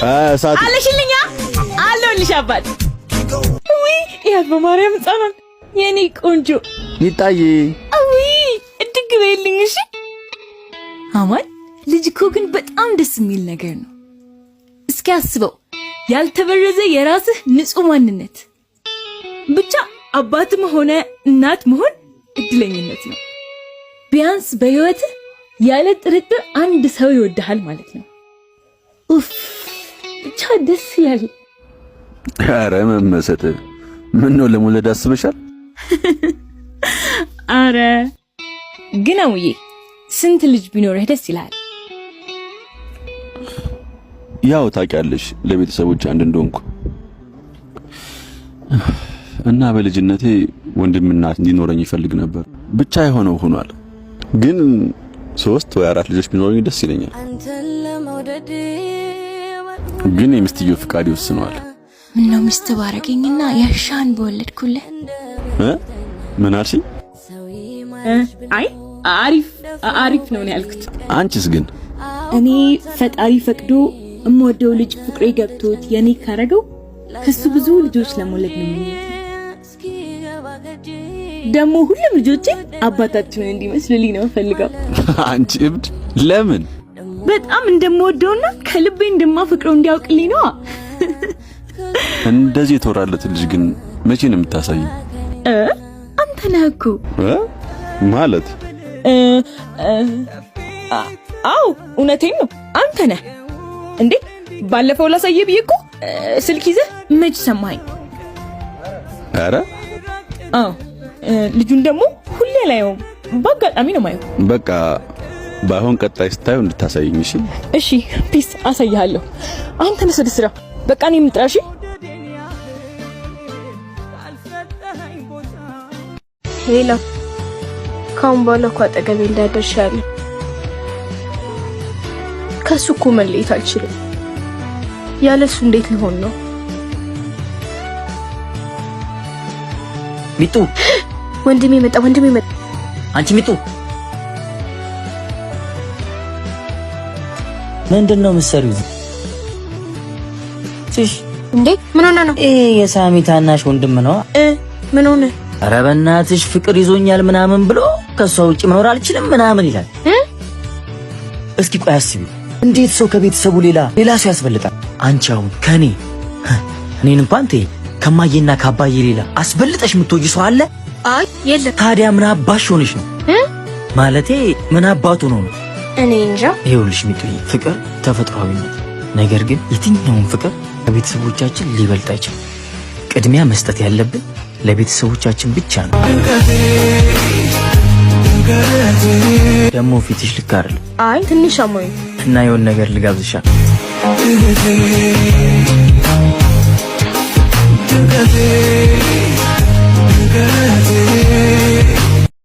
አለሽልኛ አለልሽ አባት ወይ ይሄ በማርያም ጻናን የኔ ቆንጆ ይጣይ ወይ እድግ በይልኝ እሺ አማን ልጅ እኮ ግን በጣም ደስ የሚል ነገር ነው እስኪ አስበው ያልተበረዘ የራስህ ንጹህ ማንነት ብቻ አባትም ሆነ እናት መሆን እድለኝነት ነው ቢያንስ በህይወት ያለ ጥርጥር አንድ ሰው ይወድሃል ማለት ነው ኡፍ ብቻ ደስ ይላል አረ መመሰጥ ምን ነው ለሞለድ አስበሻል አረ ግን አውዬ ስንት ልጅ ቢኖርህ ደስ ይላል ያው ታውቂያለሽ ለቤተሰቦች አንድ እንደሆንኩ እና በልጅነቴ ወንድምና እንዲኖረኝ ይፈልግ ነበር ብቻ የሆነው ሆኗል ግን 3 ወይ 4 ልጆች ቢኖሩኝ ደስ ይለኛል ግን የሚስትየው ፍቃድ ይወስነዋል ምን ነው ሚስት ባረገኝና ያሻን በወለድኩልህ ምን አልሽ አይ አሪፍ ነው ያልኩት አንቺስ ግን እኔ ፈጣሪ ፈቅዶ እምወደው ልጅ ፍቅሬ ገብቶት የኔ ካረገው ከሱ ብዙ ልጆች ለመውለድ ነው ደሞ ሁሉም ልጆቼ አባታችን እንዲመስልልኝ ነው ፈልገው አንቺ እብድ ለምን በጣም እንደምወደውና ከልቤ እንደማፈቅረው እንዲያውቅልኝ ነው እንደዚህ ተወራለት ልጅ ግን መቼ ነው የምታሳይ አንተ ነህ እኮ ማለት አው እውነቴን ነው አንተ ነህ እንዴ ባለፈው ላሳየ ብዬ እኮ ስልክ ይዘህ መች ሰማኸኝ አረ አው ልጁን ደግሞ ሁሌ ላይው በአጋጣሚ ነው ማየው በቃ ባይሆን ቀጣይ ስታየው እንድታሳይኝ እሺ ፒስ አሳያለሁ አሁን ተነስ ወደ ስራ በቃ እኔ ምጥራሽ ሄላ ካሁን በኋላ እኮ አጠገቤ እንዳደርሻለሁ ከሱ እኮ መለየት አልችልም ያለሱ እንዴት ልሆን ነው ሚጡ ወንድሜ መጣ አንቺ ሚጡ ምንድነው መሰሪው እሺ እንዴ ምን ሆነ ነው የሳሚ ታናሽ ወንድም ነው ምን ሆነ ኧረ በእናትሽ ፍቅር ይዞኛል ምናምን ብሎ ከሷ ውጪ መኖር አልችልም ምናምን ይላል እስኪ ቆይ አስቢ እንዴት ሰው ከቤተሰቡ ሌላ ሰው ያስበልጣል አንቺ አሁን ከኔ እኔን እንኳን ተይ ከማየና ካባዬ ሌላ አስበልጠሽ ምትወጂ ሰው አለ አይ የለም ታዲያ ምን አባሽ ሆነሽ ነው ማለቴ ምን አባቱ ነው እኔ እንጃ ይኸውልሽ ሚጡዬ ፍቅር ተፈጥሯዊ ነው ነገር ግን የትኛውም ፍቅር ከቤተሰቦቻችን ሊበልጥ አይችልም ቅድሚያ መስጠት ያለብን ለቤተሰቦቻችን ብቻ ነው ደሞ ፊትሽ ልክ አይደል አይ ትንሽ አሞኝ እና የሆነ ነገር ልጋብዝሻል